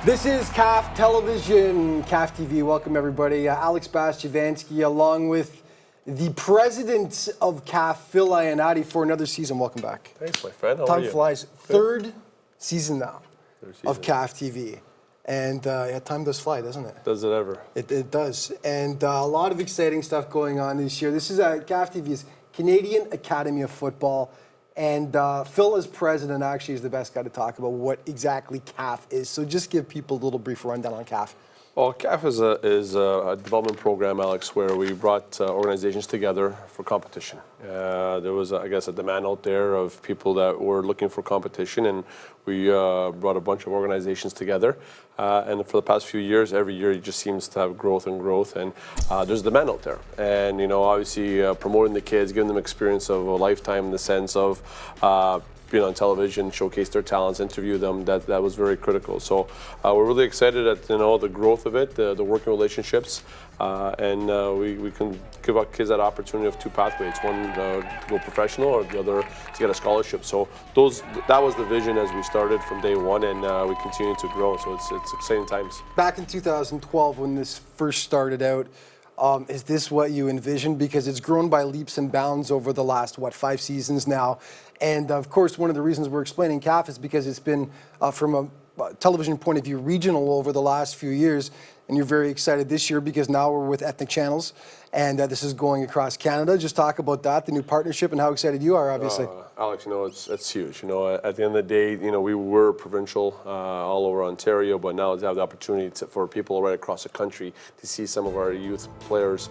This is CAF Television, CAF TV. Welcome, everybody. Alex Bastiavansky, along with the president of CAF, Phil Ionati, for another season. Welcome back. Thanks, my friend. How are you? Time flies. Third season now of season. CAF TV. And time does fly, doesn't it? Does it ever? It does. And a lot of exciting stuff going on this year. This is CAF TV's Canadian Academy of Football. And Phil, as president, actually is the best guy to talk about what exactly CAF is. So just give people a little brief rundown on CAF. Well, CAF is a development program, Alex, where we brought organizations together for competition. There was, I guess, a demand out there of people that were looking for competition, and we brought a bunch of organizations together. And for the past few years, every year it just seems to have growth, and there's demand out there. And, obviously promoting the kids, giving them experience of a lifetime in the sense of being on television, showcase their talents, interview them, that was very critical. So we're really excited at the growth of it, the working relationships, and we can give our kids that opportunity of two pathways, one to go professional or the other to get a scholarship. So that was the vision as we started from day one, and we continue to grow. So it's exciting times. Back in 2012, when this first started out, is this what you envisioned? Because it's grown by leaps and bounds over the last, 5 seasons now. And of course, one of the reasons we're explaining CAF is because it's been, from a television point of view, regional over the last few years. And you're very excited this year because now we're with ethnic channels, and this is going across Canada. Just talk about that, the new partnership, and how excited you are, obviously. Alex, it's huge. At the end of the day, we were provincial all over Ontario, but now to have the opportunity for people right across the country to see some of our youth players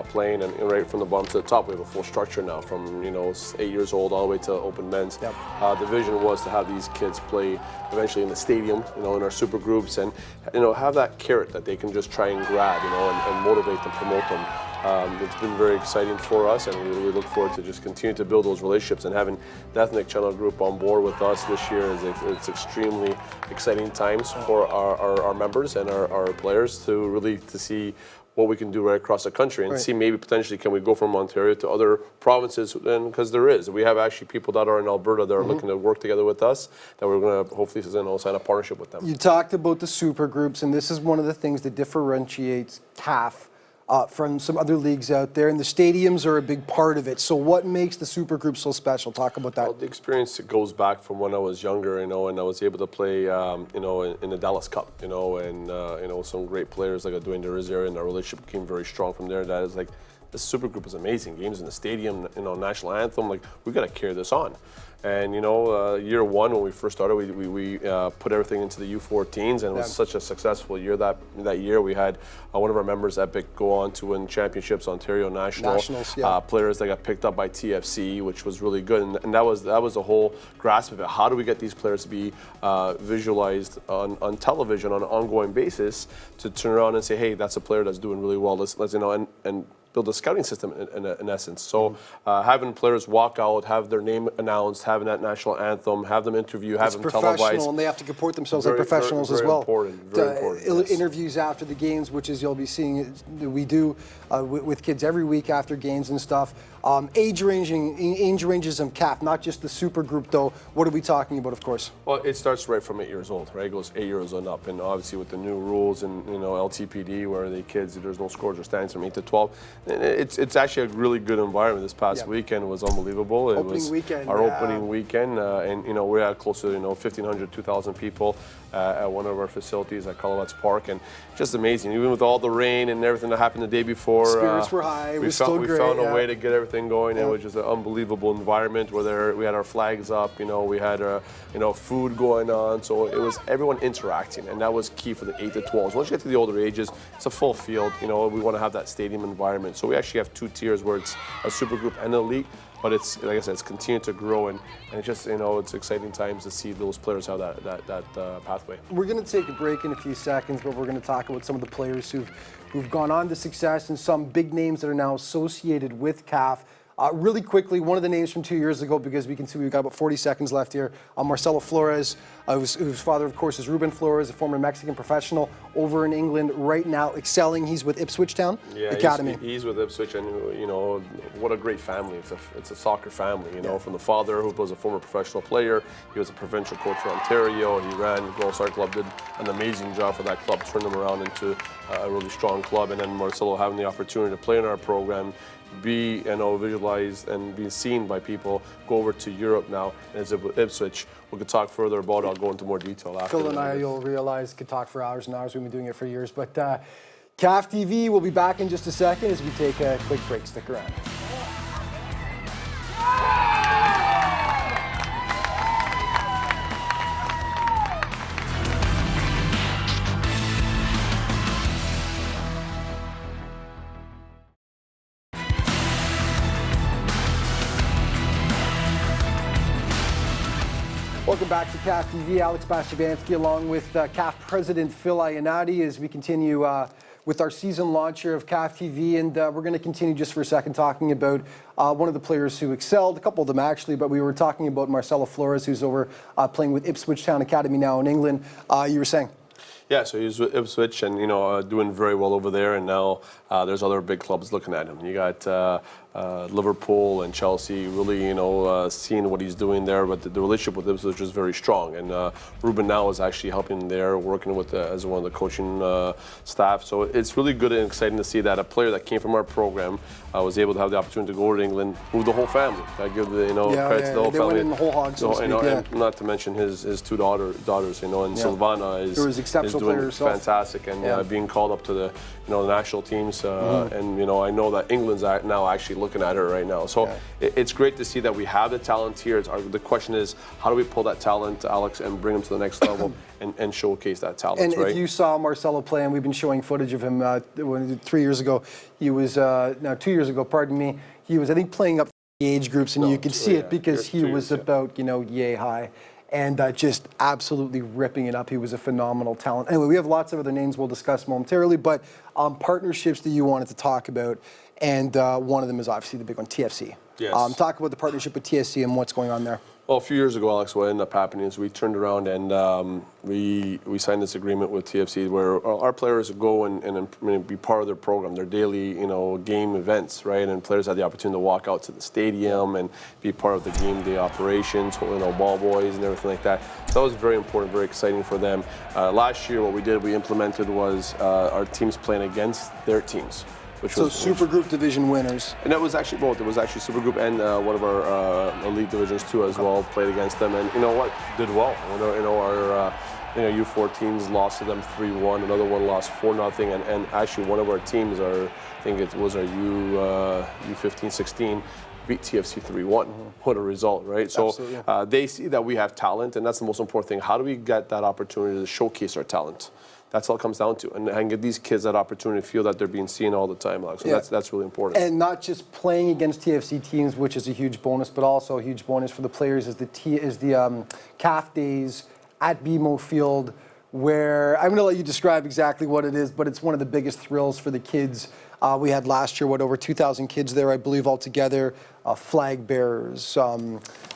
playing, and right from the bottom to the top, we have a full structure now from 8 years old all the way to open men's. Yep. The vision was to have these kids play eventually in the stadium, in our super groups, and have that carrot that they can just try and grab, and motivate them, promote them. It's been very exciting for us, and we look forward to just continue to build those relationships, and having the Ethnic Channel Group on board with us this year it's extremely exciting times for our members and our players to see what we can do right across the country, and see maybe potentially can we go from Ontario to other provinces, and because we have actually people that are in Alberta that are looking to work together with us, that we're going to hopefully sign a partnership with them. You talked about the super groups, and this is one of the things that differentiates CAF from some other leagues out there, and the stadiums are a big part of it. So what makes the super group so special? Talk about that. Well, the experience goes back from when I was younger, and I was able to play, in the Dallas Cup, and some great players like Dwayne DeRizier, and our relationship became very strong from there. That is like, this super group is amazing. Games in the stadium, national anthem, we got to carry this on. And year one when we first started, we put everything into the U14s, and it was such a successful year that year. We had one of our members, Epic, go on to win championships, Ontario Nationals, players that got picked up by TFC, which was really good. And that was the whole grasp of it. How do we get these players to be visualized on television on an ongoing basis to turn around and say, hey, that's a player that's doing really well. Let's and build a scouting system in essence. So having players walk out, have their name announced, having that national anthem, have them interview, have them televised. And they have to comport themselves like professionals as well. Very important. Interviews after the games, which is you'll be seeing, we do with kids every week after games and stuff. Age ranges of CAF, not just the super group though. What are we talking about, of course? Well, it starts right from 8 years old, right? It goes 8 years and up, and obviously with the new rules and LTPD, where the kids, there's no scores or standings from 8 to 12. It's actually a really good environment. This past weekend was unbelievable. It was our opening weekend, and we had close to 1,500, 2,000 people at one of our facilities at Colowatz Park, and just amazing. Even with all the rain and everything that happened the day before, spirits were high. It was still great. We found a way to get everything going. It was just an unbelievable environment where we had our flags up. We had food going on. So it was everyone interacting, and that was key for the 8 to 12s. Once you get to the older ages, it's a full field. We want to have that stadium environment. So we actually have 2 tiers where it's a super group and an elite. But it's, like I said, it's continued to grow, and it's just, it's exciting times to see those players have that pathway. We're going to take a break in a few seconds, but we're going to talk about some of the players who've gone on to success and some big names that are now associated with CAF. Really quickly, one of the names from 2 years ago, because we can see we've got about 40 seconds left here, Marcelo Flores, whose father, of course, is Ruben Flores, a former Mexican professional over in England right now, excelling. He's with Ipswich Town Academy. He's with Ipswich, and what a great family. It's a soccer family, from the father, who was a former professional player. He was a provincial coach for Ontario. He ran the Girls Soccer Club, did an amazing job for that club, turned them around into a really strong club. And then Marcelo having the opportunity to play in our program, be visualized and be seen by people, go over to Europe now, and is with Ipswich. We could talk further about it. I'll go into more detail after. Phil and I, you'll realize, could talk for hours and hours. We've been doing it for years. But CAF TV will be back in just a second as we take a quick break. Stick around. Welcome back to CAF TV. Alex Bastiavansky along with CAF President Phil Iannotti as we continue with our season launcher of CAF TV. And we're going to continue just for a second talking about one of the players who excelled, a couple of them actually, but we were talking about Marcelo Flores, who's over playing with Ipswich Town Academy now in England. You were saying? Yeah, so he's with Ipswich and, doing very well over there. And now there's other big clubs looking at him. You got Liverpool and Chelsea really, seeing what he's doing there. But the relationship with Ipswich is very strong. And Ruben now is actually helping there, working with as one of the coaching staff. So it's really good and exciting to see that a player that came from our program was able to have the opportunity to go over to England, move the whole family. I give the credit to the whole they family. Went in the whole hog, so to speak, and not to mention his two daughters, and Silvana is doing fantastic, and being called up to the the national teams, and I know that England's now actually looking at her right now. So it's great to see that we have the talent here. The question is, how do we pull that talent, Alex, and bring them to the next level and showcase that talent? And if you saw Marcelo play, and we've been showing footage of him 3 years ago, he was 2 years ago, pardon me, he was I think playing up the age groups, and you could see it because he was about yay high. And just absolutely ripping it up. He was a phenomenal talent. Anyway, we have lots of other names we'll discuss momentarily, but partnerships that you wanted to talk about, and one of them is obviously the big one, TFC. Yes. Talk about the partnership with TFC and what's going on there. Well, a few years ago, Alex, what ended up happening is we turned around and we signed this agreement with TFC where our players go and be part of their program, their daily game events, right? And players had the opportunity to walk out to the stadium and be part of the game day operations, ball boys and everything like that. So that was very important, very exciting for them. Last year, what we implemented was our teams playing against their teams. Supergroup division winners. And that was actually both. It was actually Supergroup and one of our elite divisions too as well. Played against them, and did well. Our U4 teams lost to them 3-1. Another one lost 4-0, and actually one of our teams, I think it was our U15-16. Beat TFC 3-1. What a result, right? So they see that we have talent, and that's the most important thing. How do we get that opportunity to showcase our talent? That's all it comes down to, and give these kids that opportunity to feel that they're being seen all the time, Alex. So that's really important. And not just playing against TFC teams, which is a huge bonus, but also a huge bonus for the players is the CAF days at BMO Field, where I'm going to let you describe exactly what it is, but it's one of the biggest thrills for the kids. We had last year, over 2,000 kids there, I believe, altogether, flag bearers,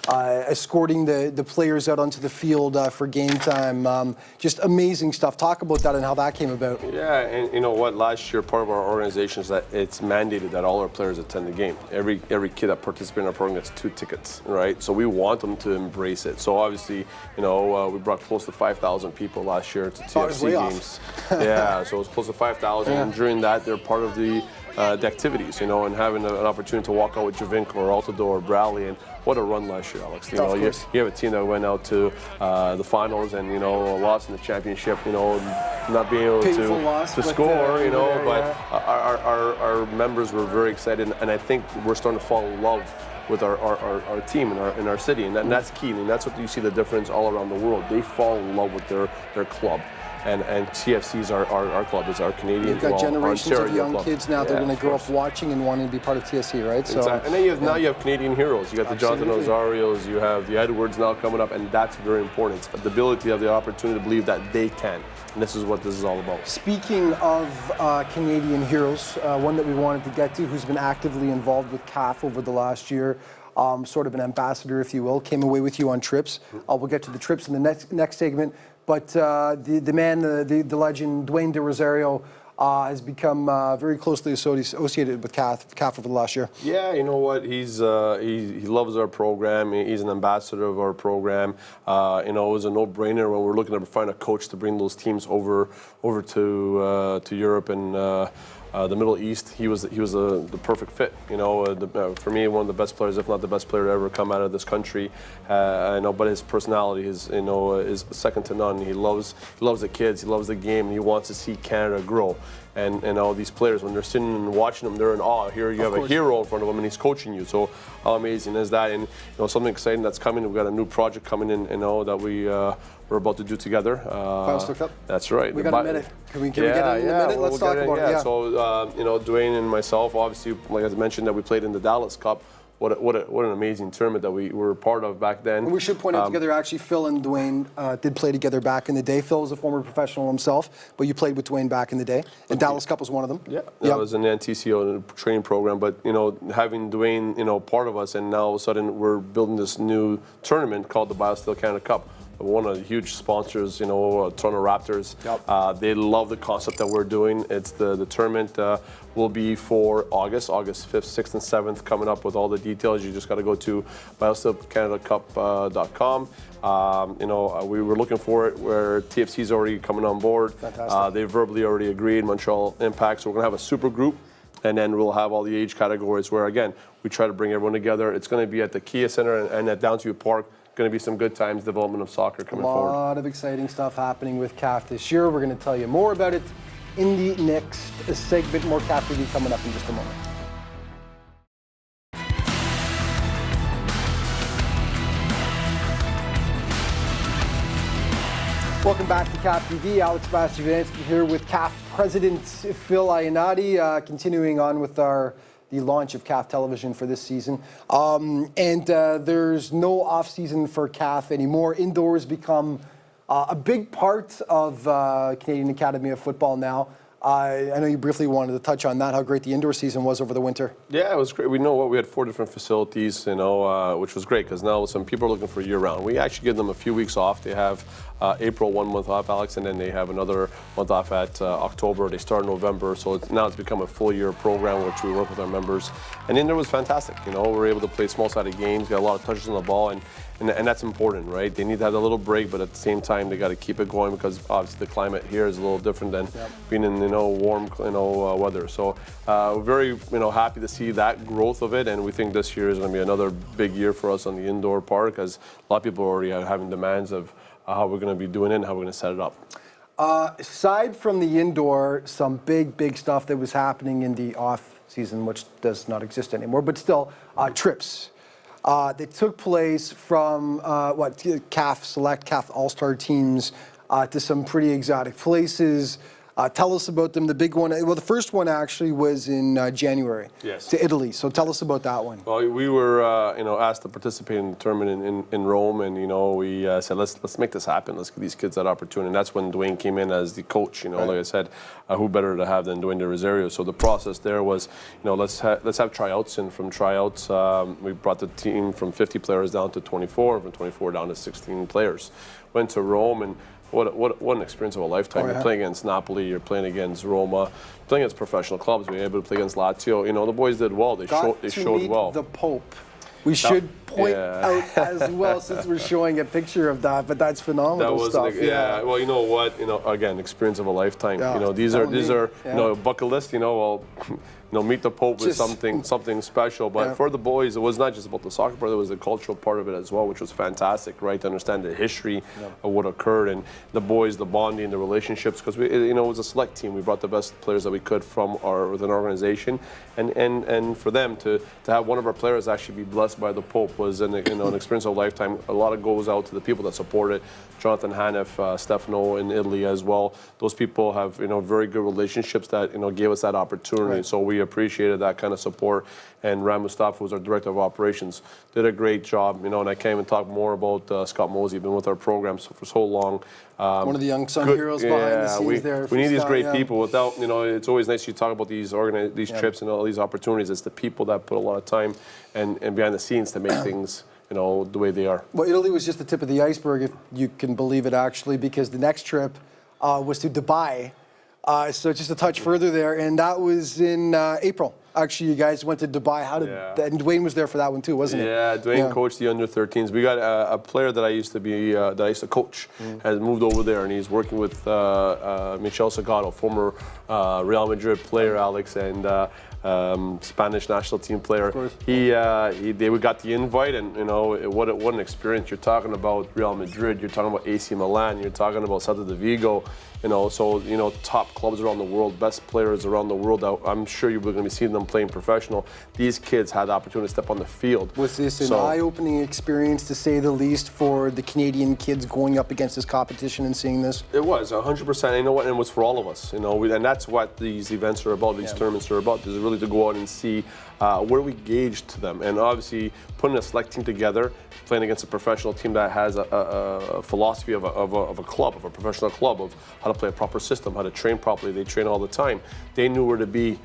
escorting the players out onto the field for game time. Just amazing stuff. Talk about that and how that came about. Yeah, and you know what? Last year, part of our organization is that it's mandated that all our players attend the game. Every kid that participates in our program gets 2 tickets, right? So we want them to embrace it. So obviously, we brought close to 5,000 people last year to TFC games. Yeah, so it was close to 5,000, and during that, they're part of the activities, and having an opportunity to walk out with Javinko or Altador or Bradley, and what a run last year, Alex. You have a team that went out to the finals and lost in the championship. Not being able to score. But our members were very excited, and I think we're starting to fall in love with our team in our city, and that's key. And that's what you see the difference all around the world. They fall in love with their club. And CFC is our club, is our Canadian. You've got generations of young club. kids now that are going to grow up watching and wanting to be part of TSC, right? So, exactly. And then now you have Canadian heroes. You got the Jonathan Osarios, you have the Edwards now coming up, and that's very important. It's the ability to have the opportunity to believe that they can. And this is what this is all about. Speaking of Canadian heroes, one that we wanted to get to, who's been actively involved with CAF over the last year, sort of an ambassador, if you will, came away with you on trips. We'll get to the trips in the next segment. But the man, the legend, Dwayne De Rosario, has become very closely associated with CAF over the last year. Yeah, you know what? He loves our program. He's an ambassador of our program. You know, it was a no-brainer when we were looking to find a coach to bring those teams over to Europe and the Middle East. He was the perfect fit. You know, for me, one of the best players, if not the best player to ever come out of this country. I know, but his personality is second to none. He loves the kids. He loves the game. And he wants to see Canada grow. And all these players, when they're sitting and watching them, they're in awe. Here you have a hero in front of them, and he's coaching you. So how amazing is that? And something exciting that's coming. We've got a new project coming in. That we're about to do together. Biosteel Cup. That's right. We got a minute. Can we get in a minute? Let's talk about it. Yeah. So Dwayne and myself, obviously, like I mentioned, that we played in the Dallas Cup. What an amazing tournament that we were part of back then. And we should point out together, actually, Phil and Dwayne did play together back in the day. Phil was a former professional himself, but you played with Dwayne back in the day. And Dallas Cup was one of them. Yeah, that was in the NTCO training program. But, having Dwayne, part of us, and now all of a sudden we're building this new tournament called the Biosteel Canada Cup. One of the huge sponsors, Toronto Raptors. Yep. They love the concept that we're doing. It's the tournament will be for August 5th, 6th, and 7th, coming up with all the details. You just got to go to biosteelcanadacup.com. We were looking for it where TFC's already coming on board. Fantastic. They verbally already agreed, Montreal Impact. So we're going to have a super group. And then we'll have all the age categories where, again, we try to bring everyone together. It's going to be at the Kia Center and at Downsview Park. Going to be some good times, development of soccer coming forward. A lot of exciting stuff happening with CAF this year. We're going to tell you more about it in the next segment. More CAF TV coming up in just a moment. Welcome back to CAF TV. Alex Bastiansky here with CAF President Phil Ionati, continuing on with the launch of CAF Television for this season. There's no off-season for CAF anymore. Indoors become a big part of Canadian Academy of Football now. I know you briefly wanted to touch on that, how great the indoor season was over the winter. Yeah, it was great. We had 4 different facilities, which was great because now some people are looking for year-round. We actually give them a few weeks off. They have April 1 month off, Alex, and then they have another month off at October. They start in November, so now it's become a full-year program, which we work with our members. And indoor was fantastic. We're able to play small-sided games, got a lot of touches on the ball, and that's important, right? They need to have a little break, but at the same time, they got to keep it going because obviously the climate here is a little different than being in warm weather. So we're very happy to see that growth of it, and we think this year is going to be another big year for us on the indoor part because a lot of people are already having demands of how we're going to be doing it and how we're going to set it up. Aside from the indoor, some big stuff that was happening in the off season, which does not exist anymore, but still, trips. They took place from CAF Select, CAF All-Star teams to some pretty exotic places. Tell us about them. The big one, the first one actually was in January to Italy. So tell us about that one. Well, we were asked to participate in the tournament in Rome, and we said let's make this happen. Let's give these kids that opportunity. And that's when Dwayne came in as the coach. Like I said, who better to have than Dwayne De Rosario? So the process there was, let's have tryouts, and from tryouts we brought the team from 50 players down to 24, from 24 down to 16 players. Went to Rome, and what an experience of a lifetime. You're playing against Napoli, you're playing against Roma, playing against professional clubs. We were able to play against Lazio. The boys did well. They showed well. The Pope. We should point out as well, since we're showing a picture of that, but that's phenomenal stuff. Well, you know what? Again, experience of a lifetime. These are bucket list. Meet the Pope with something special. But for the boys, it was not just about the soccer part. It was the cultural part of it as well, which was fantastic, right? To understand the history of what occurred, and the boys, the bonding, the relationships. Because it was a select team. We brought the best players that we could from within our organization, and for them to have one of our players actually be blessed by the Pope was an experience of a lifetime. A lot of goes out to the people that support it. Jonathan Hanif, Stefano in Italy as well. Those people have very good relationships that gave us that opportunity. Right. So we appreciated that kind of support. And Ram Mustafa, who's our director of operations, did a great job. And I can't even talk more about Scott Mosey. Been with our programs for so long. One of the young son heroes behind the scenes there. We need these Scott, great people. Without, it's always nice you talk about these trips and all these opportunities. It's the people that put a lot of time and behind the scenes to make things, the way they are. Well, Italy was just the tip of the iceberg, if you can believe it, actually, because the next trip was to Dubai. So just a touch further there, and that was in April. Actually, you guys went to Dubai. How did and Dwayne was there for that one too, wasn't he? Yeah, Dwayne coached the under-13s. We got a player that I used to coach, has moved over there, and he's working with Michel Salgado, former Real Madrid player, Alex, and Spanish national team player. They got the invite, and what an experience. You're talking about Real Madrid, you're talking about AC Milan, you're talking about Celta de Vigo. Top clubs around the world, best players around the world. I'm sure you were going to be seeing them playing professional. These kids had the opportunity to step on the field. Was this an eye-opening experience, to say the least, for the Canadian kids going up against this competition and seeing this? It was 100%. You know what? And it was for all of us. And that's what these events are about. These tournaments are about. Is really to go out and see where we gauge to them, and obviously putting a select team together, playing against a professional team that has a philosophy of a club, of a professional club, of how to play a proper system, how to train properly. They train all the time. They knew where to be,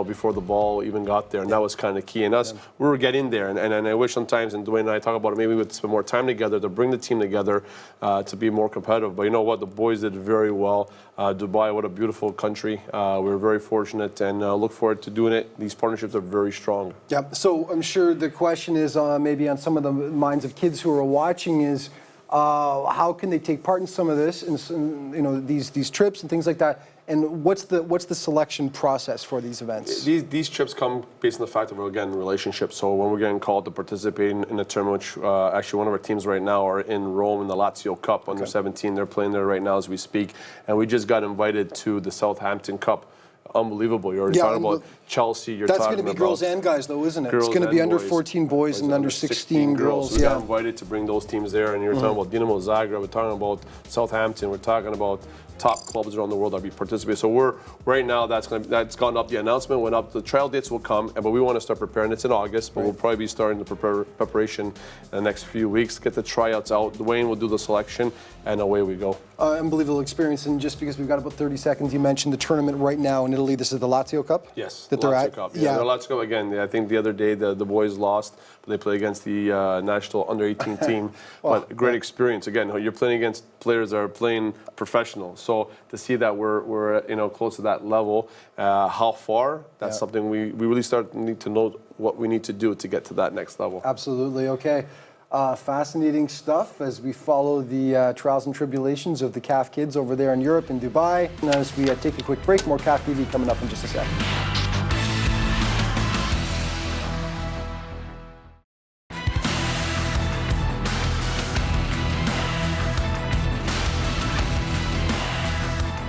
before the ball even got there, and that was kind of key. And us, we were getting there, and I wish sometimes, and Dwayne and I talk about it, maybe we would spend more time together to bring the team together to be more competitive. But you know what? The boys did very well. Dubai, what a beautiful country. We're very fortunate, and look forward to doing it. These partnerships are very strong. Yeah. So I'm sure the question is maybe on some of the minds of kids who are watching is, how can they take part in some of this, and these trips and things like that? And what's the selection process for these events? These trips come based on the fact of, again, relationships. So when we're getting called to participate in a tournament, which actually one of our teams right now are in Rome in the Lazio Cup under 17. They're playing there right now as we speak. And we just got invited to the Southampton Cup. Unbelievable. You're talking about Chelsea. That's going to be girls and guys, though, isn't it? It's going to be under 14 boys and under 16 girls. So we got invited to bring those teams there. And you're talking about Dinamo Zagreb. We're talking about Southampton. We're talking about top clubs around the world that be participating. So we're right now that's gone up. The announcement went up. The trial dates will come, but we want to start preparing. It's in August, but we'll probably be starting the preparation in the next few weeks. Get the tryouts out. Dwayne will do the selection, and away we go. Unbelievable experience. And just because we've got about 30 seconds, you mentioned the tournament right now in Italy. This is the Lazio Cup. Yes, that they're at. Cup. Yeah, the Lazio Cup again. I think the other day the boys lost, but they play against the national under-18 team. But a great experience. Again, you're playing against players that are playing professional. So to see that we're close to that level, how far? That's something we really need to know what we need to do to get to that next level. Absolutely. Okay. Fascinating stuff as we follow the trials and tribulations of the CAF kids over there in Europe and Dubai. And as we take a quick break, more CAF TV coming up in just a second.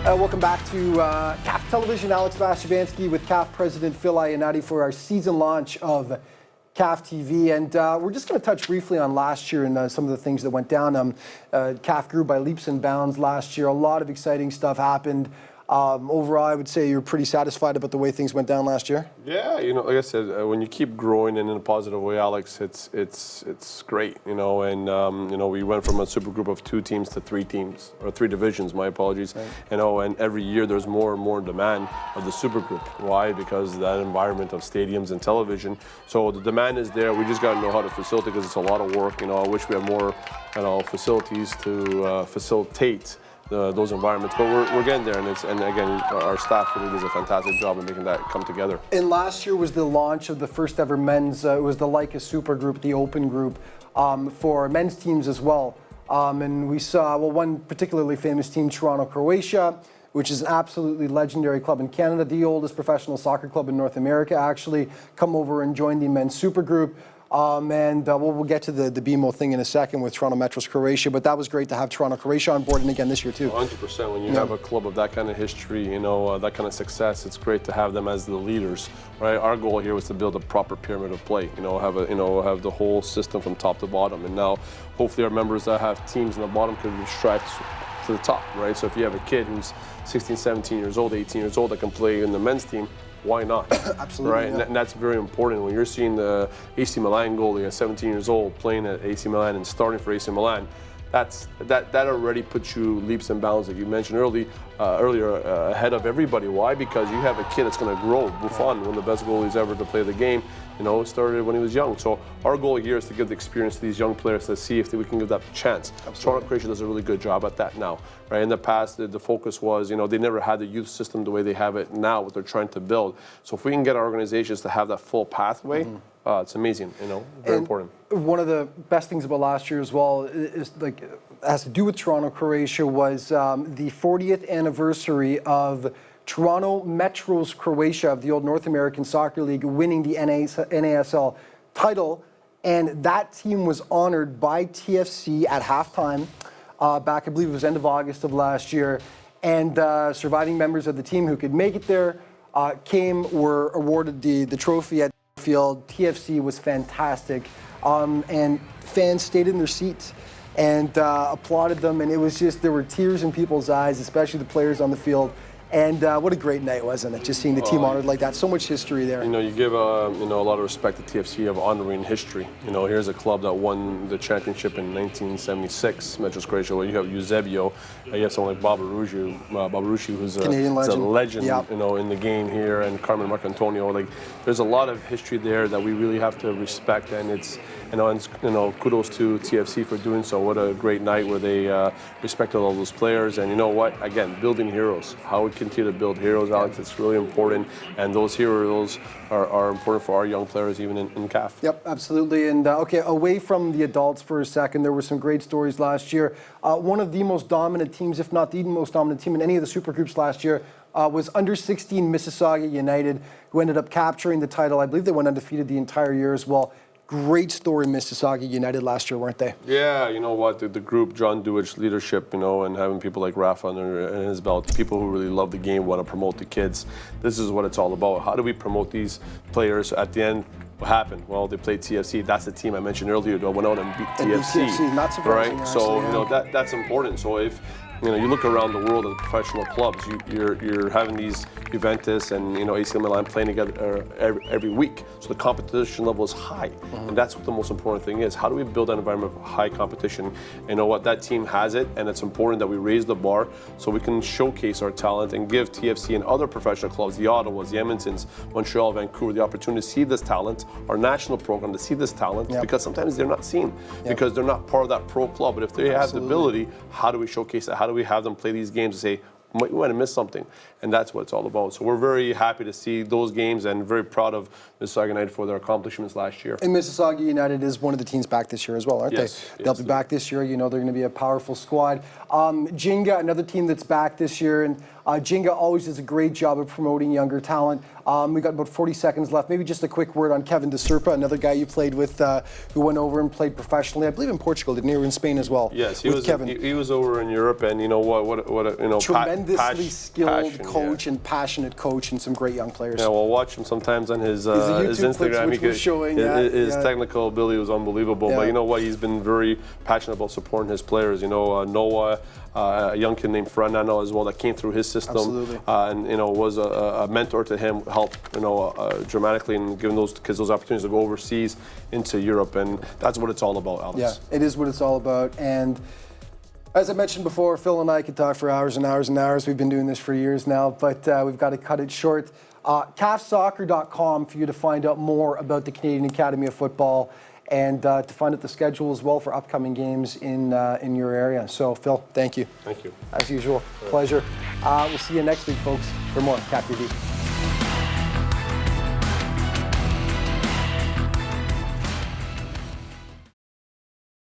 Welcome back to CAF Television. Alex Vasyvansky with CAF President Phil Ionati for our season launch of CAF TV. And we're just going to touch briefly on last year and some of the things that went down. CAF grew by leaps and bounds last year. A lot of exciting stuff happened. Overall, I would say you're pretty satisfied about the way things went down last year? Yeah, like I said, when you keep growing and in a positive way, Alex, it's great, and we went from a super group of 2 teams to 3 teams, or 3 divisions, my apologies, right. And every year there's more and more demand of the super group. Why? Because of that environment of stadiums and television. So the demand is there. We just got to know how to facilitate, because it's a lot of work. I wish we had more, facilities to facilitate those environments, but we're getting there, and again, our staff really does a fantastic job in making that come together. And last year was the launch of the first ever men's, it was the Leica Super Group, the open group, for men's teams as well. And we saw, one particularly famous team, Toronto, Croatia, which is an absolutely legendary club in Canada, the oldest professional soccer club in North America, actually come over and join the men's super group. And we'll get to the BMO thing in a second with Toronto Metro's Croatia, but that was great to have Toronto Croatia on board and again this year too. 100%. When you have a club of that kind of history, that kind of success, it's great to have them as the leaders, right? Our goal here was to build a proper pyramid of play, have the whole system from top to bottom, and now hopefully our members that have teams in the bottom can strive to the top, right? So if you have a kid who's 16, 17 years old, 18 years old that can play in the men's team, why not? Absolutely. Right? Yeah. And that's very important. When you're seeing the AC Milan goalie at 17 years old playing at AC Milan and starting for AC Milan, that already puts you leaps and bounds, like you mentioned earlier, ahead of everybody. Why? Because you have a kid that's going to grow. Buffon, one of the best goalies ever to play the game, started when he was young. So our goal here is to give the experience to these young players to see if we can give that a chance. Toronto Croatia does a really good job at that now. Right? In the past, the focus was, they never had the youth system the way they have it now, what they're trying to build. So if we can get our organizations to have that full pathway, it's amazing, very important. One of the best things about last year as well is has to do with Toronto Croatia was the 40th anniversary of Toronto Metro's Croatia of the old North American Soccer League winning the NASL title, and that team was honored by TFC at halftime back, I believe it was end of August of last year, and surviving members of the team who could make it there were awarded the trophy at field. TFC was fantastic, and fans stayed in their seats and applauded them, and it was just, there were tears in people's eyes, especially the players on the field. And what a great night, wasn't it? Just seeing the team honored like that. So much history there. You give a lot of respect to TFC of honoring history. Here's a club that won the championship in 1976, Metros Croatia, where you have Eusebio, you have someone like Babarushi, who's a legend, yep. In the game here, and Carmen Marcantonio. There's a lot of history there that we really have to respect, and it's, kudos to TFC for doing so. What a great night where they respected all those players, and you know what? Again, building heroes. How we continue to build heroes, Alex, it's really important, and those heroes are important for our young players, even in CAF. Yep, absolutely. And okay, away from the adults for a second, there were some great stories last year. One of the most dominant teams, if not the most dominant team in any of the super groups last year, was under 16 Mississauga United, who ended up capturing the title. I believe they went undefeated the entire year as well. Great story, Mississauga United last year, weren't they? Yeah, you know what, the group, John Dewitt's leadership, and having people like Rafa under his belt, people who really love the game, want to promote the kids. This is what it's all about. How do we promote these players? At the end, what happened? Well, they played TFC. That's the team I mentioned earlier that went out and beat TFC. Not surprising, right? So, that's important. So if you look around the world of professional clubs, you're having these Juventus and AC Milan playing together every week. So the competition level is high, and that's what the most important thing is. How do we build an environment of high competition? You know what, that team has it, and it's important that we raise the bar so we can showcase our talent and give TFC and other professional clubs, the Ottawas, the Edmontons, Montreal, Vancouver, the opportunity to see this talent, our national program to see this talent, because sometimes they're not seen because they're not part of that pro club. But if they have the ability, how do we showcase that? How do we have them play these games and say, we might have missed something? And that's what it's all about. So we're very happy to see those games and very proud of Mississauga United for their accomplishments last year. And Mississauga United is one of the teams back this year as well, aren't they? They'll be back this year. They're going to be a powerful squad. Jinga, another team that's back this year, and Jinga always does a great job of promoting younger talent. We got about 40 seconds left. Maybe just a quick word on Kevin De Serpa, another guy you played with, who went over and played professionally, I believe in Portugal, didn't he? Or in Spain as well. Yes, he was over in Europe, and tremendously skilled coach and passionate coach, and some great young players. Yeah, we'll watch him sometimes on his Instagram. His technical ability was unbelievable, but you know what? He's been very passionate about supporting his players. Noah, a young kid named Fernando as well that came through his system, and was a mentor to him, helped dramatically in giving those kids those opportunities to go overseas into Europe, and that's what it's all about, Alex. Yeah, it is what it's all about, and as I mentioned before, Phil and I could talk for hours and hours and hours. We've been doing this for years now, but we've got to cut it short. CAFsoccer.com for you to find out more about the Canadian Academy of Football and to find out the schedule as well for upcoming games in your area. So, Phil, thank you. Thank you. As usual, pleasure. We'll see you next week, folks, for more CAF TV.